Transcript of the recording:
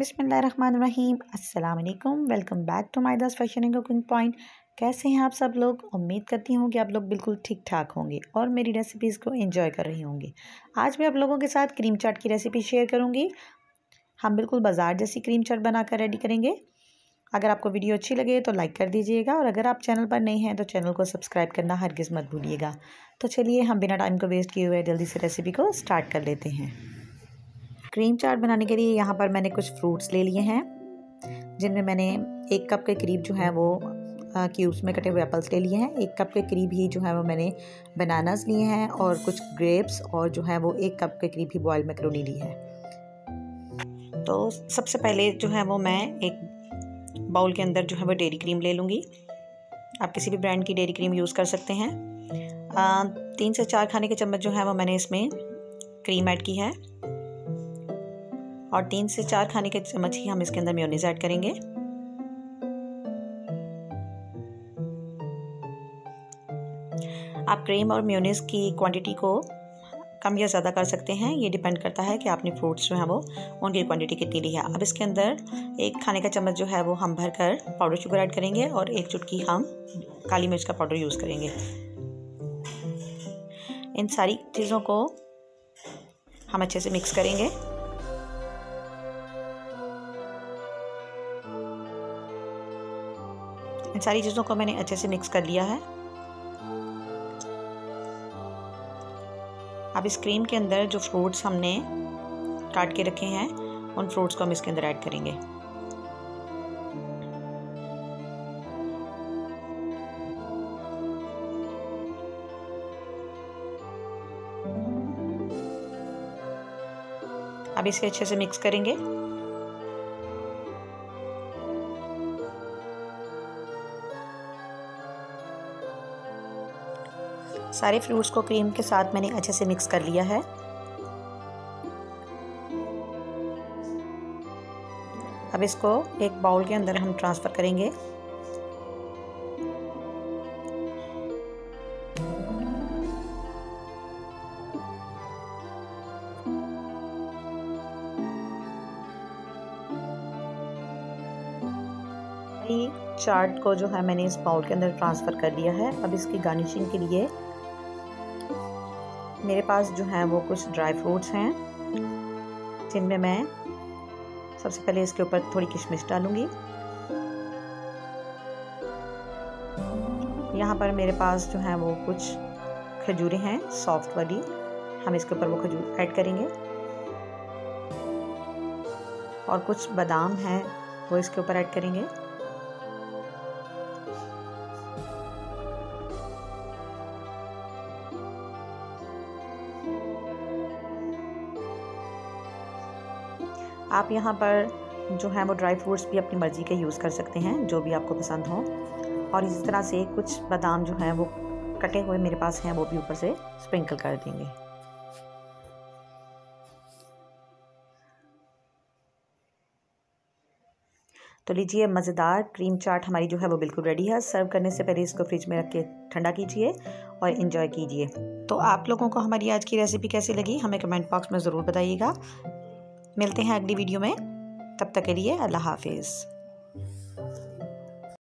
बिस्मिल्लाहिर्रहमानिर्रहीम। अस्सलाम वालेकुम। Welcome back to Midas fashion and cooking point. कैसे हैं आप सब लोग? उम्मीद करती हूँ कि आप लोग बिल्कुल ठीक ठाक होंगे और मेरी रेसिपीज़ को एंजॉय कर रही होंगी। आज मैं आप लोगों के साथ क्रीम चाट की रेसिपी शेयर करूँगी। हम बिल्कुल बाजार जैसी क्रीम चाट बनाकर रेडी करेंगे। अगर आपको वीडियो अच्छी लगे तो लाइक कर दीजिएगा और अगर आप चैनल पर नए हैं तो चैनल को सब्सक्राइब करना हरगिज़ मत भूलिएगा। तो चलिए हम बिना टाइम को वेस्ट किए हुए जल्दी से रेसिपी को स्टार्ट कर लेते हैं। क्रीम चाट बनाने के लिए यहाँ पर मैंने कुछ फ्रूट्स ले लिए हैं, जिनमें मैंने 1 कप के करीब जो है वो क्यूब्स में कटे हुए एप्पल्स ले लिए हैं। 1 कप के करीब ही जो है वो मैंने बनानास लिए हैं और कुछ ग्रेप्स और जो है वो 1 कप के करीब ही बॉइल्ड मैकरोनी ली है। तो सबसे पहले जो है वो मैं एक बाउल के अंदर जो है वो डेयरी क्रीम ले लूँगी। आप किसी भी ब्रांड की डेयरी क्रीम यूज़ कर सकते हैं। 3 से 4 खाने के चम्मच जो है वो मैंने इसमें क्रीम ऐड की है और 3 से 4 खाने के चम्मच ही हम इसके अंदर मेयोनीज ऐड करेंगे। आप क्रीम और मेयोनीज की क्वांटिटी को कम या ज़्यादा कर सकते हैं, ये डिपेंड करता है कि आपने फ्रूट्स जो है वो उनकी क्वांटिटी कितनी ली है। अब इसके अंदर 1 खाने का चम्मच जो है वो हम भरकर पाउडर शुगर ऐड करेंगे और 1 चुटकी हम काली मिर्च का पाउडर यूज़ करेंगे। इन सारी चीज़ों को हम अच्छे से मिक्स करेंगे। इन सारी चीज़ों को मैंने अच्छे से मिक्स कर लिया है। अब इस क्रीम के अंदर जो फ्रूट्स हमने काट के रखे हैं उन फ्रूट्स को हम इसके अंदर ऐड करेंगे। अब इसे अच्छे से मिक्स करेंगे। सारे फ्रूट्स को क्रीम के साथ मैंने अच्छे से मिक्स कर लिया है। अब इसको एक बाउल के अंदर हम ट्रांसफ़र करेंगे। चाट को जो है मैंने इस बाउल के अंदर ट्रांसफ़र कर लिया है। अब इसकी गार्निशिंग के लिए मेरे पास जो है वो कुछ ड्राई फ्रूट्स हैं, जिनमें मैं सबसे पहले इसके ऊपर थोड़ी किशमिश डालूंगी। यहाँ पर मेरे पास जो है वो कुछ खजूरें हैं सॉफ्ट वाली, हम इसके ऊपर वो खजूर ऐड करेंगे और कुछ बादाम हैं वो इसके ऊपर ऐड करेंगे। आप यहाँ पर जो है वो ड्राई फ्रूट्स भी अपनी मर्ज़ी के यूज़ कर सकते हैं, जो भी आपको पसंद हो। और इसी तरह से कुछ बादाम जो हैं वो कटे हुए मेरे पास हैं, वो भी ऊपर से स्प्रिंकल कर देंगे। तो लीजिए, मज़ेदार क्रीम चाट हमारी जो है वो बिल्कुल रेडी है। सर्व करने से पहले इसको फ्रिज में रख के ठंडा कीजिए और इन्जॉय कीजिए। तो आप लोगों को हमारी आज की रेसिपी कैसी लगी हमें कमेंट बॉक्स में ज़रूर बताइएगा। मिलते हैं अगली वीडियो में, तब तक के लिए अल्लाह हाफिज़।